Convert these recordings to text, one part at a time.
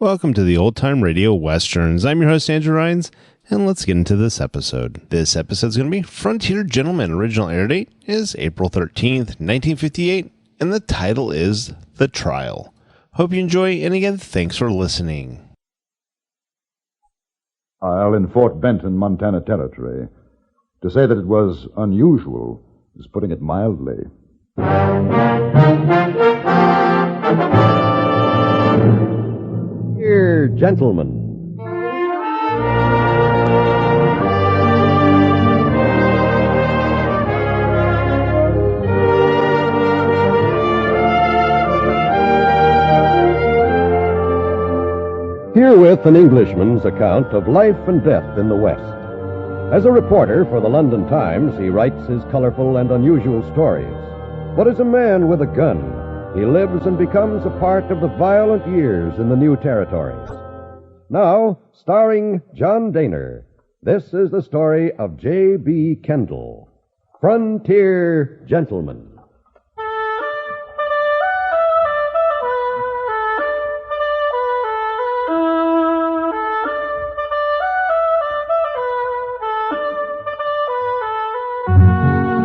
Welcome to the Old Time Radio Westerns. I'm your host, Andrew Rhynes, and let's get into this episode. This episode is going to be Frontier Gentleman. Original air date is April 13th, 1958, and the title is The Trial. Hope you enjoy, and again, thanks for listening. Trial in Fort Benton, Montana Territory. To say that it was unusual is putting it mildly. Dear gentlemen, herewith an Englishman's account of life and death in the West. As a reporter for the London Times, he writes his colorful and unusual stories. But as a man with a gun, he lives and becomes a part of the violent years in the new territories. Now, starring John Dehner, this is the story of J.B. Kendall, Frontier Gentleman.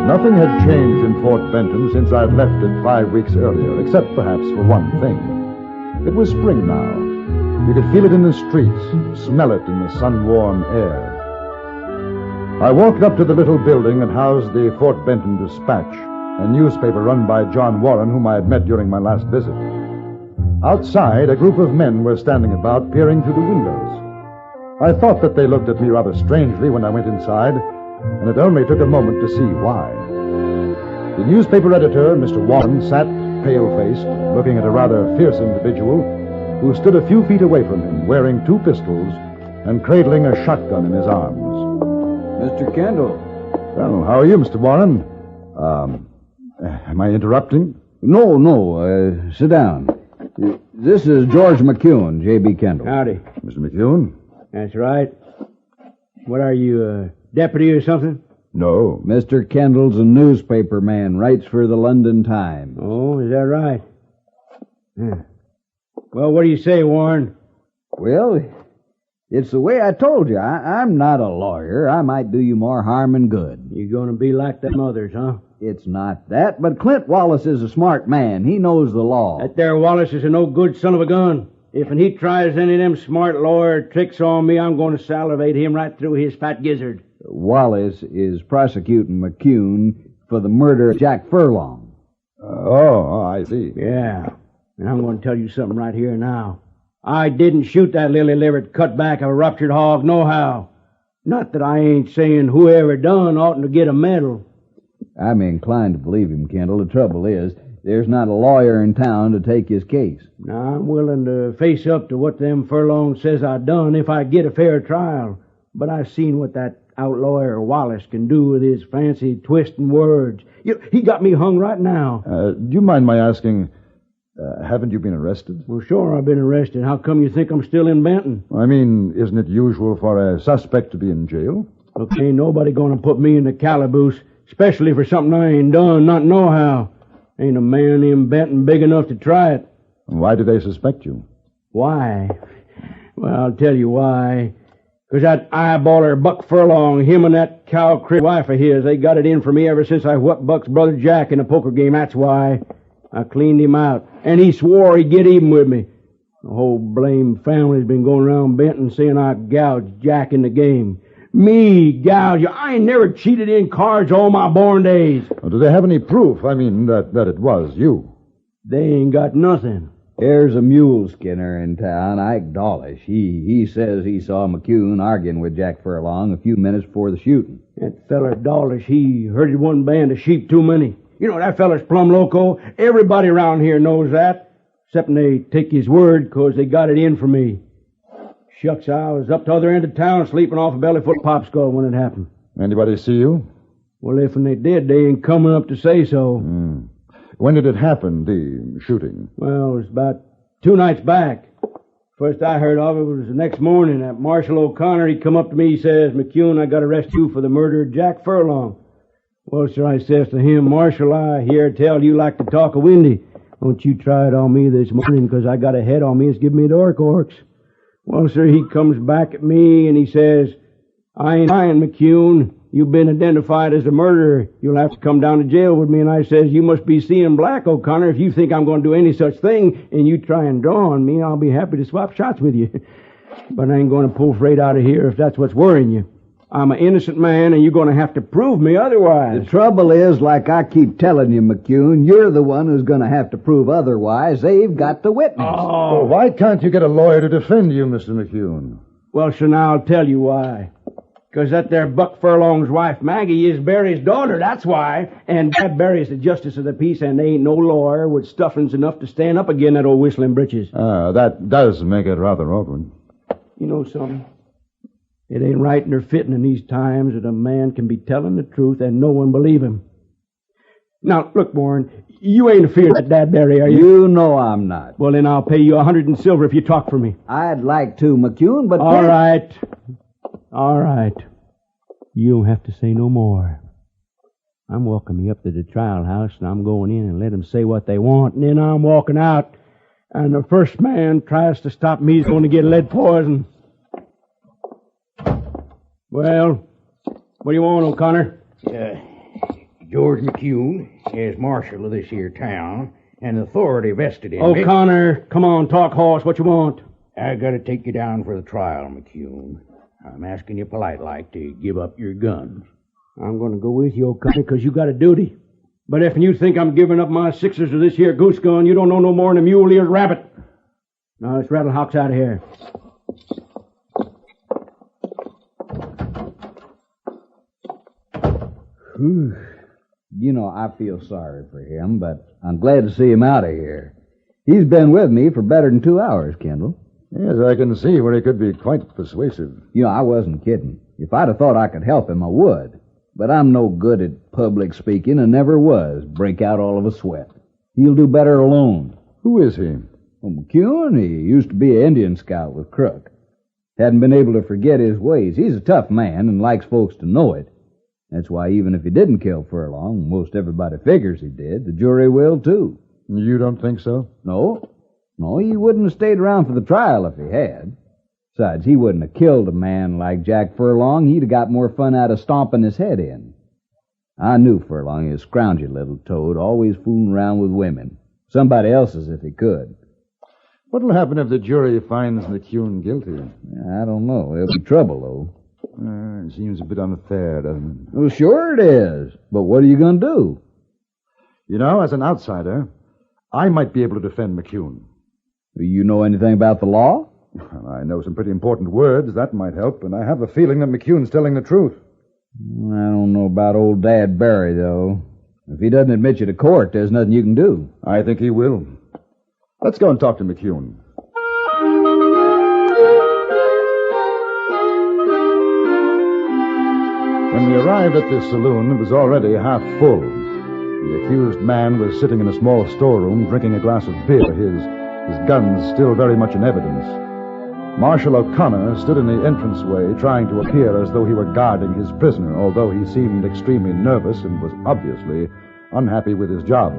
Nothing had changed in Fort Benton since I'd left it 5 weeks earlier, except perhaps for one thing. It was spring now. You could feel it in the streets, smell it in the sun-warm air. I walked up to the little building that housed the Fort Benton Dispatch, a newspaper run by John Warren, whom I had met during my last visit. Outside, a group of men were standing about, peering through the windows. I thought that they looked at me rather strangely when I went inside, and it only took a moment to see why. The newspaper editor, Mr. Warren, sat pale-faced, looking at a rather fierce individual who stood a few feet away from him, wearing 2 pistols and cradling a shotgun in his arms. Mr. Kendall. Well, how are you, Mr. Warren? Am I interrupting? No, sit down. This is George McCune, J.B. Kendall. Howdy. Mr. McCune? That's right. What are you, deputy or something? No. Mr. Kendall's a newspaper man, writes for the London Times. Oh, is that right? Yeah. Well, what do you say, Warren? Well, it's the way I told you. I'm not a lawyer. I might do you more harm than good. You're going to be like them others, huh? It's not that, but Clint Wallace is a smart man. He knows the law. That there Wallace is a no-good son of a gun. If he tries any of them smart lawyer tricks on me, I'm going to salivate him right through his fat gizzard. Wallace is prosecuting McCune for the murder of Jack Furlong. I see. Yeah, and I'm going to tell you something right here now. I didn't shoot that lily-livered cutback of a ruptured hog nohow. Not that I ain't saying whoever done oughtn't to get a medal. I'm inclined to believe him, Kendall. The trouble is, there's not a lawyer in town to take his case. Now, I'm willing to face up to what them Furlong says I done if I get a fair trial. But I've seen what that outlawyer Wallace can do with his fancy twisting words. He got me hung right now. Do you mind my asking, haven't you been arrested? Well, sure, I've been arrested. How come you think I'm still in Benton? I mean, isn't it usual for a suspect to be in jail? Look, ain't nobody gonna put me in the calaboose, especially for something I ain't done, not nohow. Ain't a man in Benton big enough to try it. Why do they suspect you? Why? Well, I'll tell you why. 'Cause that eyeballer Buck Furlong, him and that cow-critter wife of his, they got it in for me ever since I whooped Buck's brother Jack in a poker game. That's why. I cleaned him out. And he swore he'd get even with me. The whole blame family's been going around Benton saying I gouged Jack in the game. Me gouge you? I ain't never cheated in cards all my born days. Well, do they have any proof, that it was you? They ain't got nothing. There's a mule skinner in town, Ike Dawlish. He says he saw McCune arguing with Jack Furlong a few minutes before the shooting. That feller Dawlish, he herded one band of sheep too many. You know, that feller's plumb loco. Everybody around here knows that. Excepting they take his word 'cause they got it in for me. Shucks, I was up the other end of town sleeping off a bellyful of popsicle when it happened. Anybody see you? Well, if they did, they ain't coming up to say so. When did it happen, the shooting? Well, it was about 2 nights back. First I heard of it was the next morning. That Marshal O'Connor, he come up to me, he says, "McCune, I got to arrest you for the murder of Jack Furlong." Well, sir, I says to him, "Marshal, I hear tell you like to talk a windy. Don't you try it on me this morning, 'cause I got a head on me. It's giving me the orcs. Well, sir, he comes back at me and he says, I ain't lying, McCune. You've been identified as a murderer. You'll have to come down to jail with me. And I says, you must be seeing black, O'Connor. If you think I'm going to do any such thing and you try and draw on me, I'll be happy to swap shots with you. But I ain't going to pull freight out of here if that's what's worrying you. I'm an innocent man, and you're going to have to prove me otherwise. The trouble is, like I keep telling you, McCune, you're the one who's going to have to prove otherwise. They've got the witness. Oh. Well, why can't you get a lawyer to defend you, Mr. McCune? Well, sir, now I'll tell you why. Because that there Buck Furlong's wife, Maggie, is Barry's daughter, that's why. And Dad Barry's the justice of the peace, and they ain't no lawyer with stuffings enough to stand up again that old whistling britches. That does make it rather awkward. You know something? It ain't right nor fitting in these times that a man can be telling the truth and no one believe him. Now, look, Warren, you ain't afeard of that Dad Barry, are you? You know I'm not. Well, then I'll pay you 100 in silver if you talk for me. I'd like to, McCune, but... All right. You don't have to say no more. I'm welcoming you up to the trial house, and I'm going in and let them say what they want, and then I'm walking out. And the first man tries to stop me, he's going to get lead poison. Well, what do you want, O'Connor? George McCune is marshal of this here town, and authority vested in me. O'Connor, come on, talk horse. What you want? I gotta take you down for the trial, McCune. I'm asking you polite-like to give up your guns. I'm going to go with you, O'Connor, because you got a duty. But if you think I'm giving up my sixers to this here goose gun, you don't know no more than a mule-eared rabbit. Now, let's rattle hocks out of here. Whew. You know, I feel sorry for him, but I'm glad to see him out of here. He's been with me for better than 2 hours, Kendall. Yes, I can see where he could be quite persuasive. You know, I wasn't kidding. If I'd have thought I could help him, I would. But I'm no good at public speaking and never was. Break out all of a sweat. He'll do better alone. Who is he? Well, McCune, he used to be an Indian scout with Crook. Hadn't been able to forget his ways. He's a tough man and likes folks to know it. That's why even if he didn't kill Furlong, most everybody figures he did, the jury will too. You don't think so? No, he wouldn't have stayed around for the trial if he had. Besides, he wouldn't have killed a man like Jack Furlong. He'd have got more fun out of stomping his head in. I knew Furlong, his scroungy little toad, always fooling around with women. Somebody else's if he could. What'll happen if the jury finds McCune guilty? I don't know. There'll be trouble, though. It seems a bit unfair, doesn't it? Well, sure it is. But what are you going to do? You know, as an outsider, I might be able to defend McCune. You know anything about the law? Well, I know some pretty important words. That might help, and I have a feeling that McCune's telling the truth. I don't know about old Dad Barry, though. If he doesn't admit you to court, there's nothing you can do. I think he will. Let's go and talk to McCune. When we arrived at the saloon, it was already half full. The accused man was sitting in a small storeroom drinking a glass of beer, his guns still very much in evidence. Marshal O'Connor stood in the entranceway trying to appear as though he were guarding his prisoner, although he seemed extremely nervous and was obviously unhappy with his job.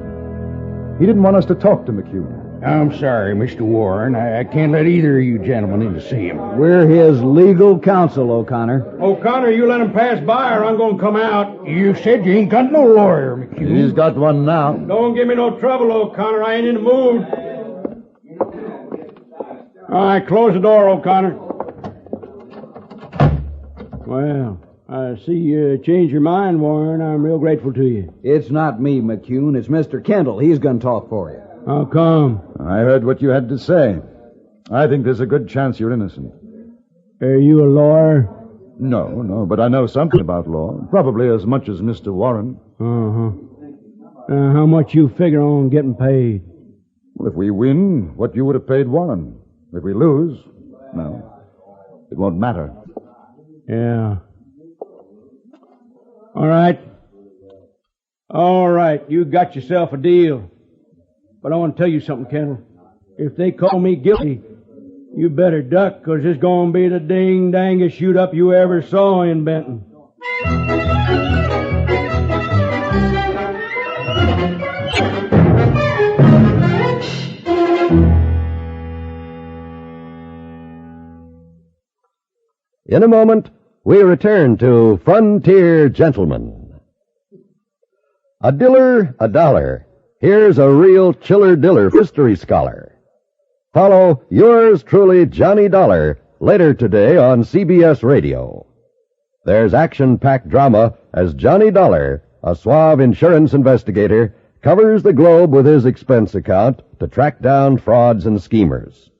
He didn't want us to talk to McCune. I'm sorry, Mr. Warren. I can't let either of you gentlemen in to see him. We're his legal counsel, O'Connor. O'Connor, you let him pass by or I'm going to come out. You said you ain't got no lawyer, McCune. He's got one now. Don't give me no trouble, O'Connor. I ain't in the mood. All right, close the door, O'Connor. Well, I see you changed your mind, Warren. I'm real grateful to you. It's not me, McCune. It's Mr. Kendall. He's going to talk for you. How come? I heard what you had to say. I think there's a good chance you're innocent. Are you a lawyer? No, but I know something about law. Probably as much as Mr. Warren. Uh-huh. How much you figure on getting paid? Well, if we win, what you would have paid Warren. If we lose, well, it won't matter. Yeah. All right, you got yourself a deal. But I want to tell you something, Kendall. If they call me guilty, you better duck, because it's going to be the ding-dangest shoot-up you ever saw in Benton. In a moment, we return to Frontier Gentlemen. A diller, a dollar. Here's a real chiller-diller history scholar. Follow yours truly, Johnny Dollar, later today on CBS Radio. There's action-packed drama as Johnny Dollar, a suave insurance investigator, covers the globe with his expense account to track down frauds and schemers.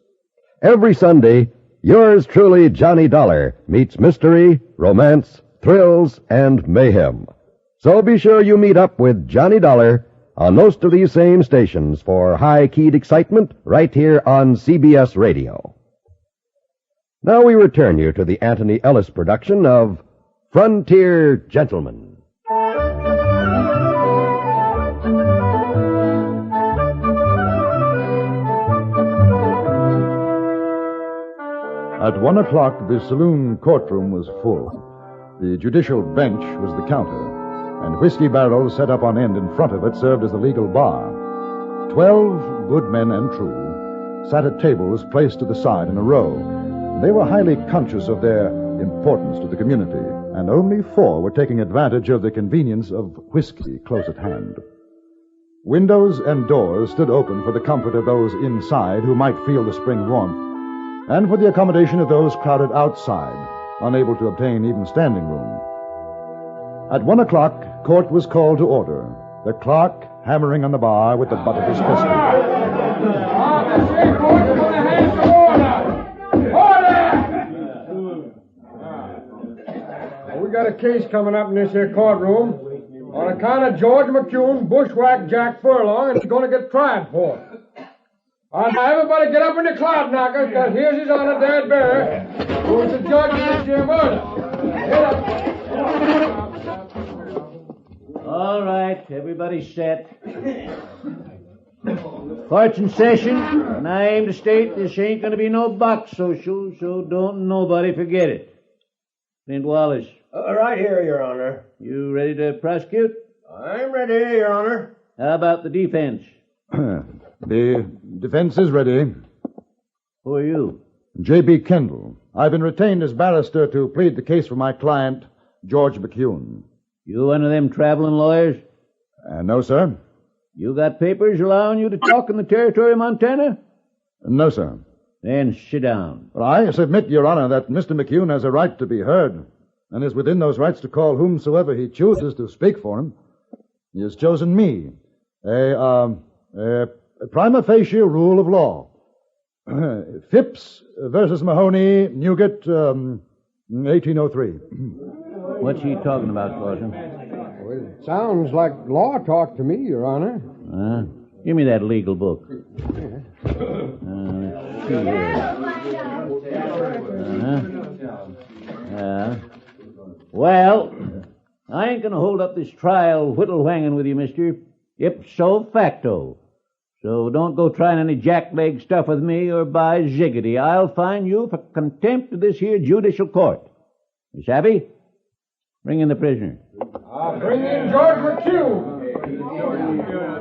Every Sunday, yours truly, Johnny Dollar, meets mystery, romance, thrills, and mayhem. So be sure you meet up with Johnny Dollar on most of these same stations for high-keyed excitement right here on CBS Radio. Now we return you to the Antony Ellis production of Frontier Gentlemen. At 1 o'clock, the saloon courtroom was full. The judicial bench was the counter, and whiskey barrels set up on end in front of it served as the legal bar. 12 good men and true sat at tables placed to the side in a row. They were highly conscious of their importance to the community, and only 4 were taking advantage of the convenience of whiskey close at hand. Windows and doors stood open for the comfort of those inside who might feel the spring warmth, and for the accommodation of those crowded outside, unable to obtain even standing room. At 1 o'clock, court was called to order, the clerk hammering on the bar with the butt of his pistol. We got a case coming up in this here courtroom on account of George McCune bushwhacked Jack Furlong and he's going to get tried for it. Now, everybody get up in the cloud knockers, because here's his honor, Dad Barry, who is the judge of this here murder. Get up. All right, everybody set. Court's in session, and I aim to state this ain't going to be no box social, so don't nobody forget it. Clint Wallace. Right here, Your Honor. You ready to prosecute? I'm ready, Your Honor. How about the defense? The defense is ready. Who are you? J.B. Kendall. I've been retained as barrister to plead the case for my client, George McCune. You one of them traveling lawyers? No, sir. You got papers allowing you to talk in the territory of Montana? No, sir. Then sit down. Well, I submit, Your Honor, that Mr. McCune has a right to be heard, and is within those rights to call whomsoever he chooses to speak for him. He has chosen me. A prima facie rule of law. Phipps versus Mahoney, Newgate, 1803. What's he talking about, Kruschen? Well, it sounds like law talk to me, Your Honor. Give me that legal book. Let's see here. Well, I ain't going to hold up this trial whittle-whanging with you, mister. Ipso facto. So don't go trying any jackleg stuff with me, or by ziggity, I'll fine you for contempt of this here judicial court. You savvy? Bring in the prisoner. I'll bring in George McCune.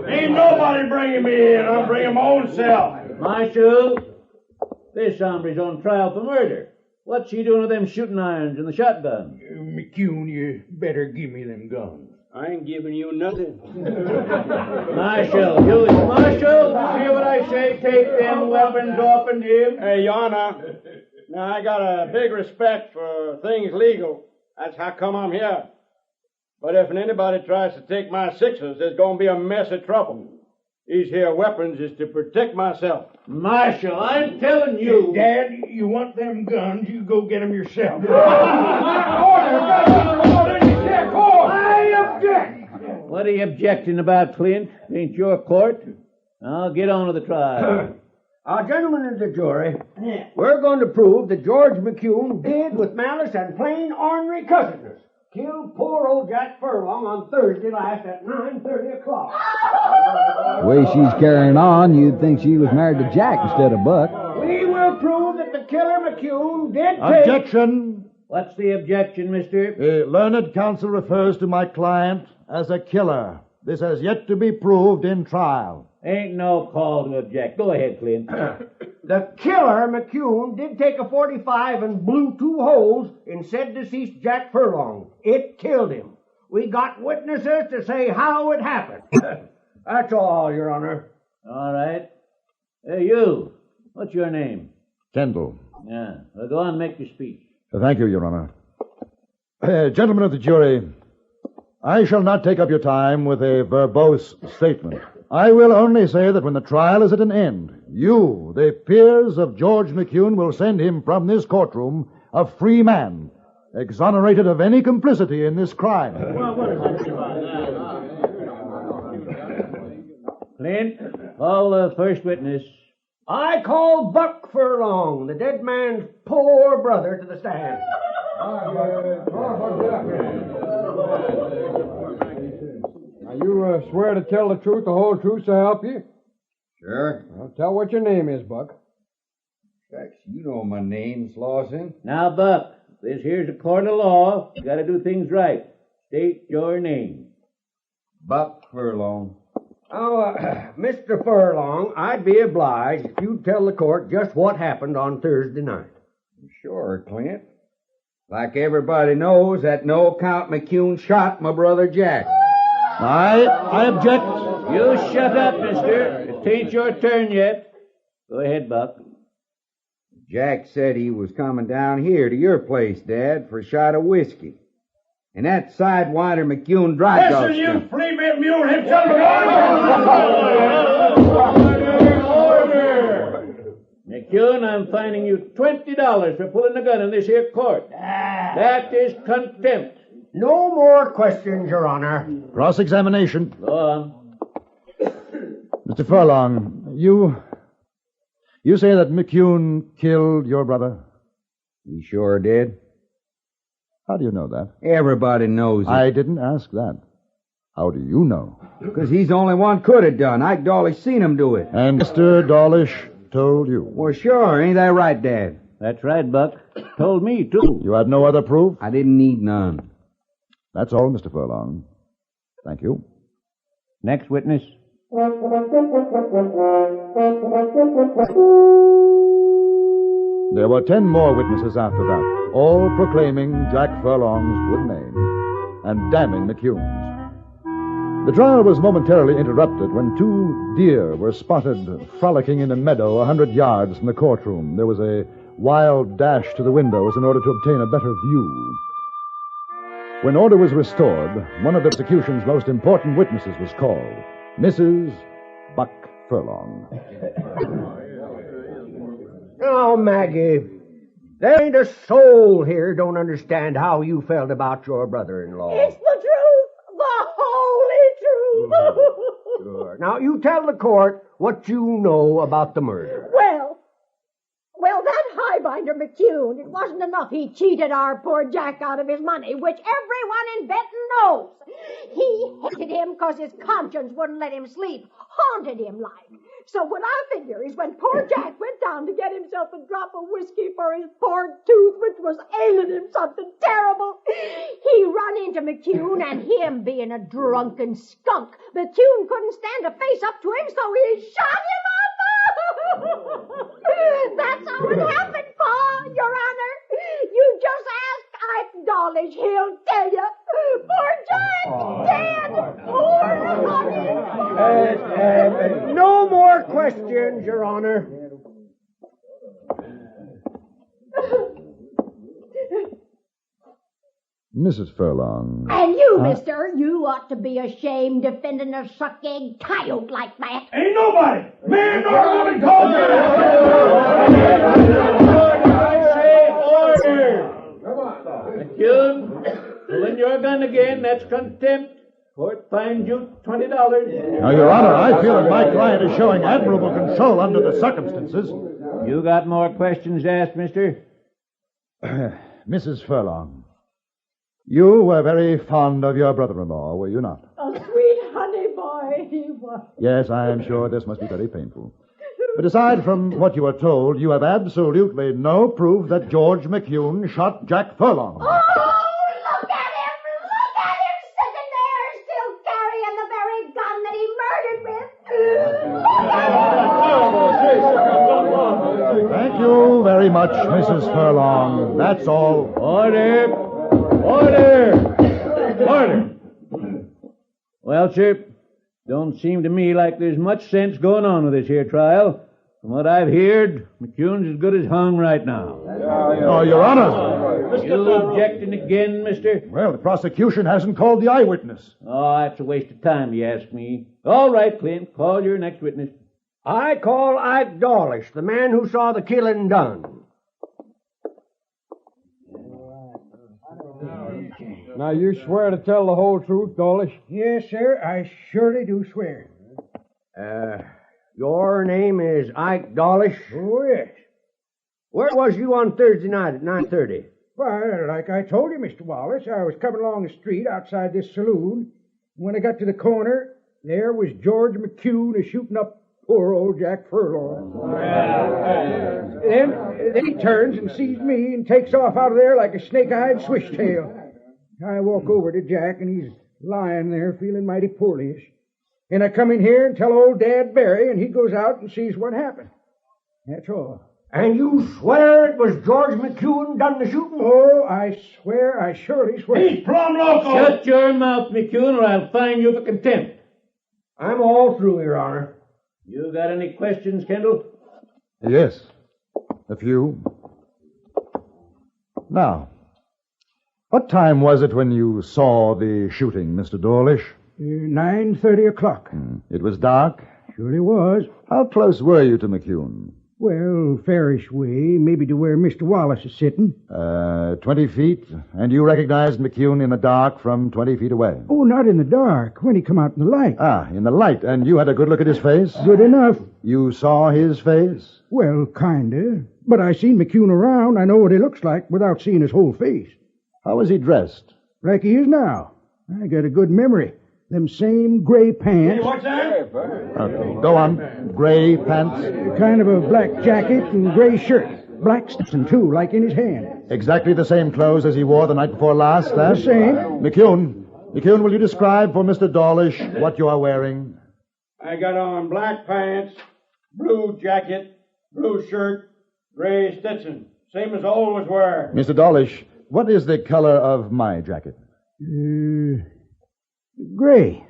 Ain't nobody bringing me in. I'll bring him my own self. Marshal, this hombre's on trial for murder. What's he doing with them shooting irons and the shotgun? McCune, you better give me them guns. I ain't giving you nothing. Marshal, you Marshal, hear what I say? Take them weapons off and him. Hey, Your Honor, now I got a big respect for things legal. That's how come I'm here. But if anybody tries to take my sixes, there's going to be a mess of trouble. These here weapons is to protect myself. Marshal, I'm telling you. Dad, you want them guns, you go get them yourself. I object. What are you objecting about, Clint? Ain't your court. I'll get on with the trial. Gentlemen of the jury, we're going to prove that George McCune did, with malice and plain ornery cussedness, kill poor old Jack Furlong on Thursday last at 9:30 o'clock. The way she's carrying on, you'd think she was married to Jack instead of Buck. We will prove that the killer McCune did take... Objection! What's the objection, mister? The learned counsel refers to my client as a killer. This has yet to be proved in trial. Ain't no call to object. Go ahead, Clint. The killer, McCune, did take a .45 and blew 2 holes in said deceased Jack Furlong. It killed him. We got witnesses to say how it happened. That's all, Your Honor. All right. Hey, you. What's your name? Kendall. Yeah. Well, go on and make your speech. Thank you, Your Honor. Gentlemen of the jury, I shall not take up your time with a verbose statement. I will only say that when the trial is at an end, you, the peers of George McCune, will send him from this courtroom a free man, exonerated of any complicity in this crime. Clint, call the first witness. I call Buck Furlong, the dead man's poor brother, to the stand. Now, you swear to tell the truth, the whole truth, so help you? Sure. Well, tell what your name is, Buck. Shucks, you know my name, Slauson. Now, Buck, this here's a court of law. You gotta do things right. State your name. Buck Furlong. Oh, Mr. Furlong, I'd be obliged if you'd tell the court just what happened on Thursday night. Sure, Clint. Like everybody knows, at no account McCune shot my brother Jack. I object. You shut up, mister. It ain't your turn yet. Go ahead, Buck. Jack said he was coming down here to your place, Dad, for a shot of whiskey. And that sidewinder McCune dry dog. Listen, you flea-bit mule, him gentlemen. McCune, I'm fining you $20 for pulling the gun in this here court. That is contempt. No more questions, Your Honor. Cross-examination. Go on. Mr. Furlong, you say that McCune killed your brother? He sure did. How do you know that? Everybody knows it. I didn't ask that. How do you know? Because he's the only one could have done. Ike Dawlish seen him do it. And Mr. Dawlish told you? Well, sure. Ain't that right, Dad? That's right, Buck. Told me, too. You had no other proof? I didn't need none. That's all, Mr. Furlong. Thank you. Next witness. There were 10 more witnesses after that, all proclaiming Jack Furlong's good name and damning McCune's. The trial was momentarily interrupted when 2 deer were spotted frolicking in a meadow 100 yards from the courtroom. There was a wild dash to the windows in order to obtain a better view. When order was restored, one of the execution's most important witnesses was called, Mrs. Buck Furlong. Oh, Maggie, there ain't a soul here don't understand how you felt about your brother-in-law. It's the truth, the holy truth. Sure. Now, you tell the court what you know about the murder. Well, that highbinder McCune, it wasn't enough he cheated our poor Jack out of his money, which everyone in Benton knows. He hated him because his conscience wouldn't let him sleep, haunted him like. So what I figure is when poor Jack went down to get himself a drop of whiskey for his poor tooth, which was ailing him something terrible, he run into McCune, and him being a drunken skunk, McCune couldn't stand to face up to him, so he shot him up. That's how it happened, Pa, Your Honor. You just ask Ike Dawlish, he'll tell you. Poor Jack's dead. Poor honey. No more questions, Your Honor. Mrs. Furlong. And you, mister, you ought to be ashamed defending a suck-egg coyote like that. Ain't nobody, man nor woman, called you. Order. McCune, pulling your gun again. That's contempt. Court fined you $20. Now, Your Honor, I feel that my client is showing admirable control under the circumstances. You got more questions to ask, mister? Mrs. Furlong, you were very fond of your brother-in-law, were you not? A sweet honey boy he was. Yes, I am sure this must be very painful. But aside from what you are told, you have absolutely no proof that George McCune shot Jack Furlong. Oh, look at him! Look at him sitting there, still carrying the very gun that he murdered with. much, Mrs. Furlong. That's all. Order! Order! Order! Well, sir, don't seem to me like there's much sense going on with this here trial. From what I've heard, McCune's as good as hung right now. Oh, Your Honor. You objecting again, mister? Well, the prosecution hasn't called the eyewitness. Oh, that's a waste of time, you ask me. All right, Clint, call your next witness. I call Ike Dawlish, the man who saw the killing done. Now, you swear to tell the whole truth, Dawlish? Yes, sir, I surely do swear. Your name is Ike Dawlish? Oh, yes. Where was you on Thursday night at 9:30? Why, like I told you, Mr. Wallace, I was coming along the street outside this saloon. When I got to the corner, there was George McCune a-shooting up poor old Jack Furlong. Then he turns and sees me and takes off out of there like a snake-eyed swishtail. I walk over to Jack, and he's lying there feeling mighty poorly-ish. And I come in here and tell old Dad Barry, and he goes out and sees what happened. That's all. And you swear it was George McCune done the shooting? Oh, I swear, I surely swear. He's plumb loco! Shut your mouth, McCune, or I'll fine you for contempt. I'm all through, Your Honor. You got any questions, Kendall? Yes, a few. Now, what time was it when you saw the shooting, Mr. Dawlish? 9:30 o'clock. It was dark? Surely was. How close were you to McCune? Well, fairish way, maybe to where Mr. Wallace is sitting. 20 feet, and you recognized McCune in the dark from 20 feet away? Oh, not in the dark, when he come out in the light. Ah, in the light, and you had a good look at his face? Good enough. You saw his face? Well, kinda. But I seen McCune around. I know what he looks like without seeing his whole face. How was he dressed? Like he is now. I got a good memory. Them same gray pants. Hey, what's that? Okay, go on. Gray pants? Kind of a black jacket and gray shirt. Black Stetson, too, like in his hand. Exactly the same clothes as he wore the night before last, eh? The same. McCune, will you describe for Mr. Dawlish what you are wearing? I got on black pants, blue jacket, blue shirt, gray Stetson. Same as I always wear. Mr. Dawlish, what is the color of my jacket? Gray.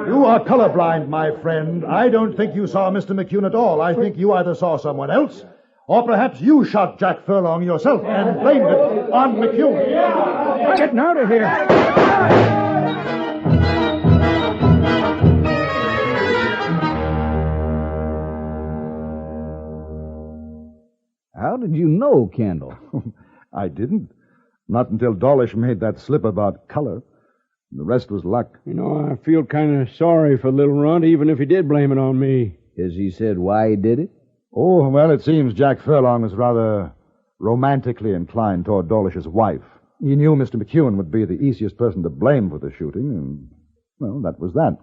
You are colorblind, my friend. I don't think you saw Mr. McCune at all. I think you either saw someone else, or perhaps you shot Jack Furlong yourself and blamed it on McCune. Getting out of here. How did you know, Kendall? I didn't. Not until Dawlish made that slip about color. The rest was luck. You know, I feel kind of sorry for little Runt, even if he did blame it on me. Has he said why he did it? Oh, well, it seems Jack Furlong was rather romantically inclined toward Dawlish's wife. He knew Mr. McCune would be the easiest person to blame for the shooting, and, well, that was that.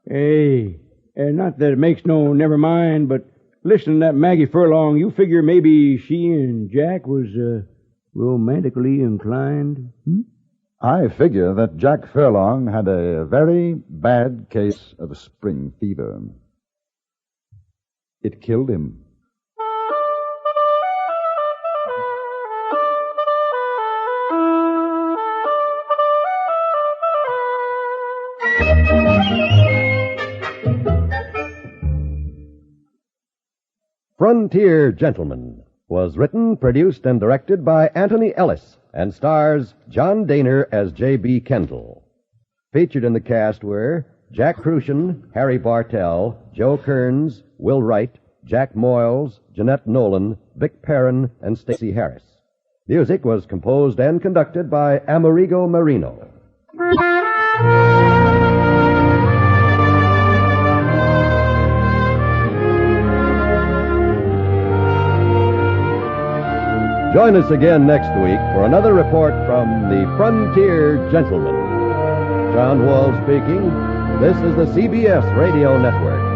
Hey, not that it makes no never mind, but listen to that Maggie Furlong, you figure maybe she and Jack was, romantically inclined? I figure that Jack Furlong had a very bad case of spring fever. It killed him. Frontier Gentlemen was written, produced, and directed by Antony Ellis and stars John Dehner as J.B. Kendall. Featured in the cast were Jack Kruschen, Harry Bartell, Joe Kearns, Will Wright, Jack Moyles, Jeanette Nolan, Vic Perrin, and Stacy Harris. Music was composed and conducted by Amerigo Moreno. Join us again next week for another report from the Frontier Gentlemen. John Wall speaking. This is the CBS Radio Network.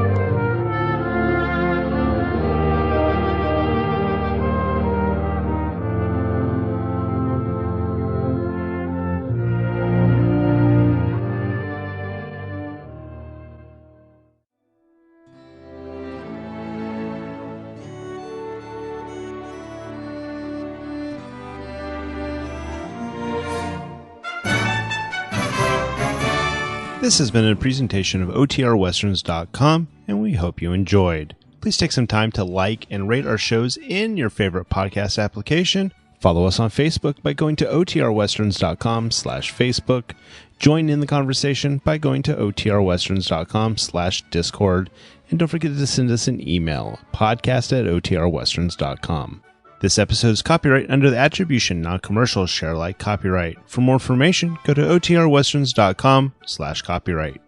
This has been a presentation of OTRWesterns.com, and we hope you enjoyed. Please take some time to like and rate our shows in your favorite podcast application. Follow us on Facebook by going to OTRWesterns.com/Facebook. Join in the conversation by going to OTRWesterns.com/Discord. And don't forget to send us an email, podcast@OTRWesterns.com. This episode is copyright under the Attribution Non-Commercial Share Alike copyright. For more information, go to OTRWesterns.com/copyright.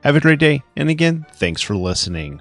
Have a great day, and again, thanks for listening.